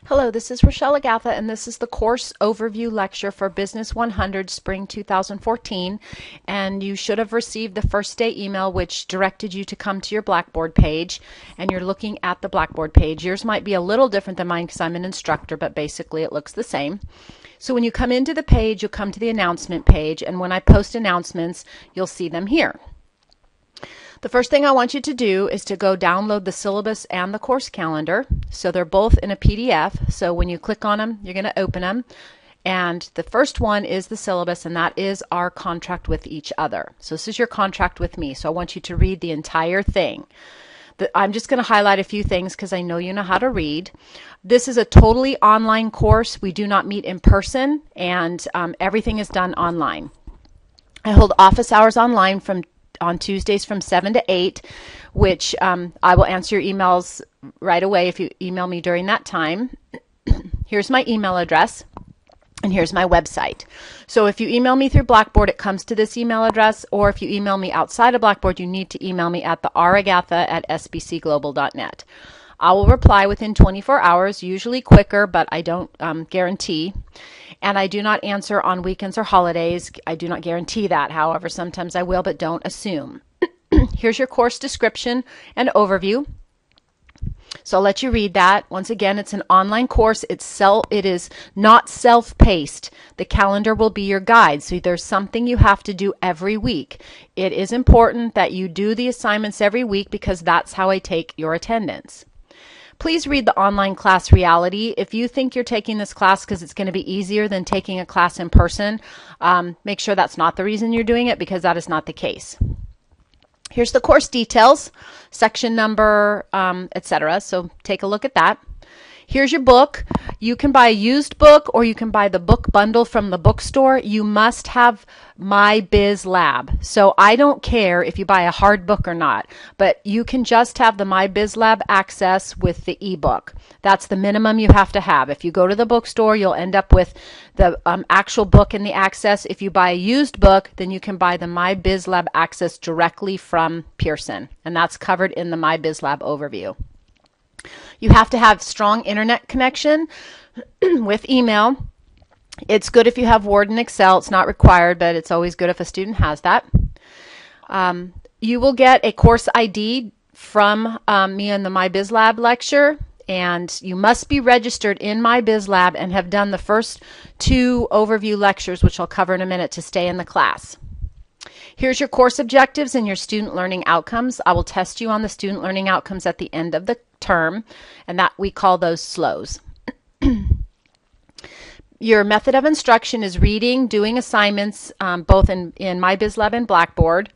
Hello, this is Rochelle Agatha, and this is the course overview lecture for Business 100 Spring 2014. And you should have received the first day email which directed you to come to your Blackboard page, and you're looking at the Blackboard page. Yours might be a little different than mine because I'm an instructor, but basically it looks the same. So when you come into the page, you'll come to the announcement page, and when I post announcements, you'll see them here. The first thing I want you to do is to go download the syllabus and the course calendar. So they're both in a PDF. So when you click on them, you're going to open them. And the first one is the syllabus, and that is our contract with each other. So this is your contract with me. So I want you to read the entire thing. I'm just going to highlight a few things because I know you know how to read. This is a totally online course. We do not meet in person, and everything is done online. I hold office hours online on Tuesdays from 7 to 8, which I will answer your emails right away if you email me during that time. Here's my email address, and here's my website. So if you email me through Blackboard, it comes to this email address, or if you email me outside of Blackboard, you need to email me at the ragatha@sbcglobal.net. I will reply within 24 hours, usually quicker, but I don't guarantee. And I do not answer on weekends or holidays. I do not guarantee that. However, sometimes I will, but don't assume. Here's your course description and overview. So I'll let you read that. Once again, it's an online course. It is not self-paced. The calendar will be your guide. So there's something you have to do every week. It is important that you do the assignments every week because that's how I take your attendance. Please read the online class reality. If you think you're taking this class because it's going to be easier than taking a class in person, make sure that's not the reason you're doing it, because that is not the case. Here's the course details, section number, etc. So take a look at that. Here's your book. You can buy a used book or you can buy the book bundle from the bookstore. You must have My Biz Lab. So I don't care if you buy a hard book or not, but you can just have the My Biz Lab access with the ebook. That's the minimum you have to have. If you go to the bookstore, you'll end up with the actual book and the access. If you buy a used book, then you can buy the My Biz Lab access directly from Pearson, and that's covered in the My Biz Lab overview. You have to have strong internet connection with email. It's good if you have Word and Excel. It's not required, but it's always good if a student has that. You will get a course ID from me in the My Biz Lab lecture, and you must be registered in My Biz Lab and have done the first 2 overview lectures, which I'll cover in a minute, to stay in the class. Here's your course objectives and your student learning outcomes. I will test you on the student learning outcomes at the end of the term, and that we call those SLOs. Your method of instruction is reading, doing assignments, both in My Biz Lab and Blackboard,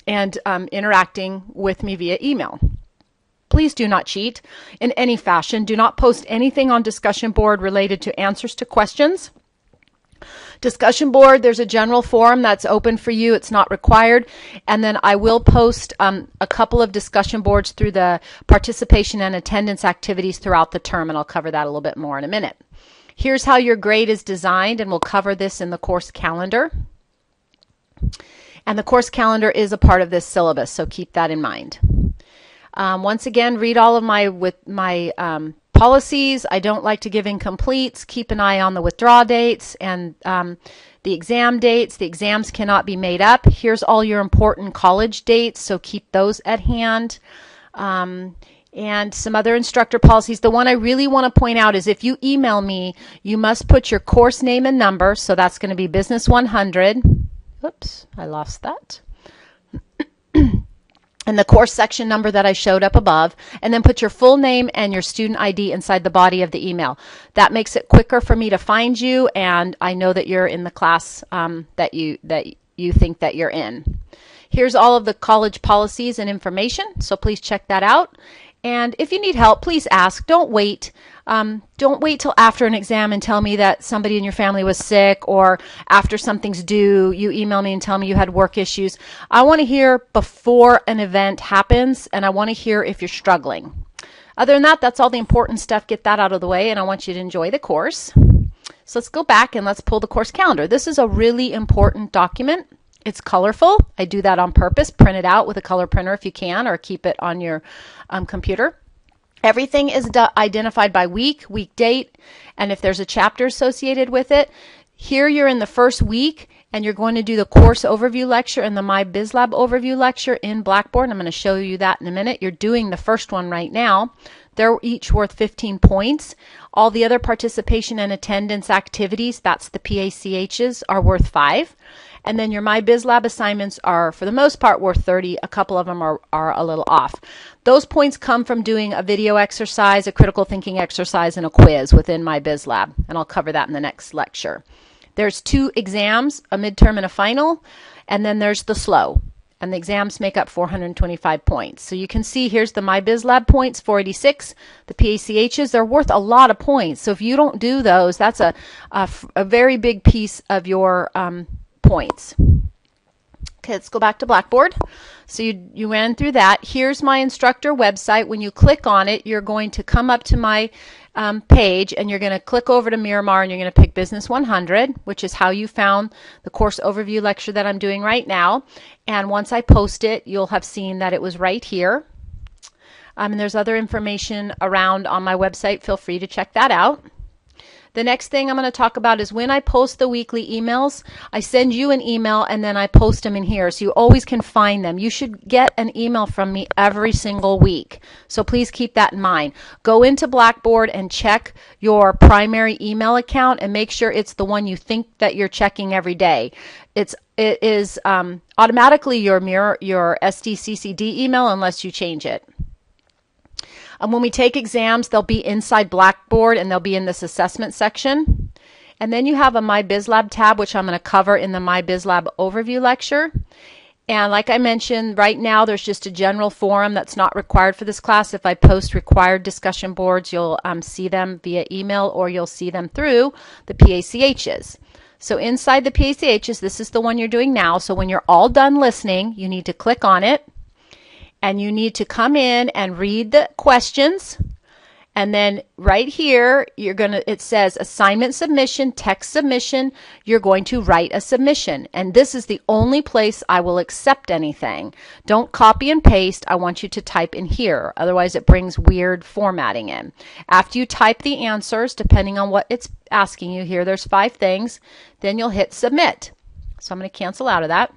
and interacting with me via email. Please do not cheat in any fashion. Do not post anything on discussion board related to answers to questions. Discussion board, there's a general forum that's open for you. It's not required. And then I will post a couple of discussion boards through the participation and attendance activities throughout the term, and I'll cover that a little bit more in a minute. Here's how your grade is designed, and we'll cover this in the course calendar. And the course calendar is a part of this syllabus, so keep that in mind. Once again, read all of my policies. I don't like to give incompletes. Keep an eye on the withdraw dates and the exam dates. The exams cannot be made up. Here's all your important college dates, so keep those at hand. And some other instructor policies. The one I really want to point out is if you email me, you must put your course name and number. So that's going to be Business 100. Oops, I lost that. And the course section number that I showed up above, and then put your full name and your student ID inside the body of the email. That makes it quicker for me to find you, and I know that you're in the class that you think that you're in. Here's all of the college policies and information, so please check that out. And if you need help, please ask. Don't wait. Don't wait till after an exam and tell me that somebody in your family was sick, or after something's due, you email me and tell me you had work issues. I want to hear before an event happens, and I want to hear if you're struggling. Other than that, that's all the important stuff. Get that out of the way, and I want you to enjoy the course. So let's go back and let's pull the course calendar. This is a really important document. It's colorful. I do that on purpose. Print it out with a color printer if you can, or keep it on your computer. Everything is identified by week, week date, and if there's a chapter associated with it. Here you're in the first week, and you're going to do the course overview lecture and the My Biz Lab overview lecture in Blackboard. I'm going to show you that in a minute. You're doing the first one right now. They're each worth 15 points. All the other participation and attendance activities, that's the PACHs, are worth 5. And then your My Biz Lab assignments are, for the most part, worth 30. A couple of them are a little off. Those points come from doing a video exercise, a critical thinking exercise, and a quiz within My Biz Lab. And I'll cover that in the next lecture. There's 2 exams, a midterm and a final, and then there's the SLO. And the exams make up 425 points. So you can see here's the My Biz Lab points, 486. The PACHs, they're worth a lot of points. So if you don't do those, that's a very big piece of your points. Okay, let's go back to Blackboard. So you ran through that. Here's my instructor website. When you click on it, you're going to come up to my page, and you're going to click over to Miramar, and you're going to pick Business 100, which is how you found the course overview lecture that I'm doing right now. And once I post it, you'll have seen that it was right here. And there's other information around on my website. Feel free to check that out. The next thing I'm going to talk about is when I post the weekly emails, I send you an email and then I post them in here, so you always can find them. You should get an email from me every single week, so please keep that in mind. Go into Blackboard and check your primary email account and make sure it's the one you think that you're checking every day. It is automatically your SDCCD email unless you change it. And when we take exams, they'll be inside Blackboard, and they'll be in this assessment section. And then you have a My Biz Lab tab, which I'm going to cover in the My Biz Lab overview lecture. And like I mentioned, right now there's just a general forum that's not required for this class. If I post required discussion boards, you'll see them via email, or you'll see them through the PACHs. So inside the PACHs, this is the one you're doing now. So when you're all done listening, you need to click on it. And you need to come in and read the questions. And then right here, it says assignment submission, text submission. You're going to write a submission. And this is the only place I will accept anything. Don't copy and paste. I want you to type in here. Otherwise, it brings weird formatting in. After you type the answers, depending on what it's asking you here, there's 5 things. Then you'll hit submit. So I'm going to cancel out of that.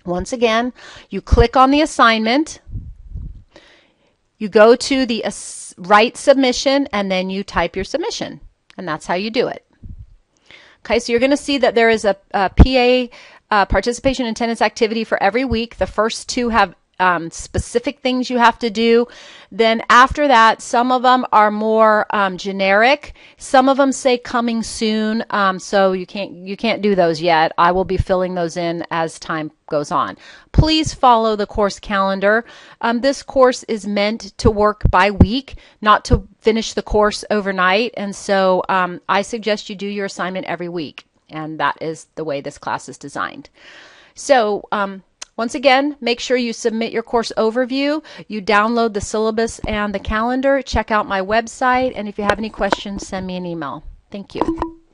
Once again, you click on the assignment, you go to the write submission, and then you type your submission. And that's how you do it. Okay, so you're going to see that there is a PA participation attendance activity for every week. The first 2 have specific things you have to do. Then after that, some of them are more generic. Some of them say coming soon, so you can't do those yet. I will be filling those in as time goes on. Please follow the course calendar. This course is meant to work by week, not to finish the course overnight, and so I suggest you do your assignment every week, and that is the way this class is designed. So once again, make sure you submit your course overview, you download the syllabus and the calendar, check out my website, and if you have any questions, send me an email. Thank you.